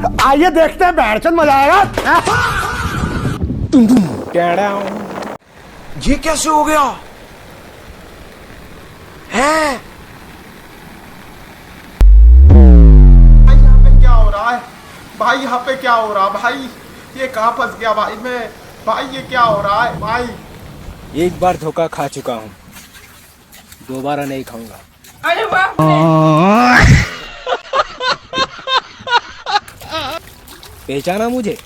आइए देखते हैं, बैठचंद मजा आएगा। ये कैसे हो गया है? भाई यहाँ पे क्या हो रहा है? भाई यहाँ पे क्या हो रहा है भाई? ये कहाँ फंस गया भाई मैं? भाई ये क्या हो रहा है भाई? एक बार धोखा खा चुका हूँ, दोबारा नहीं खाऊंगा। अरे बाप पहचाना मुझे?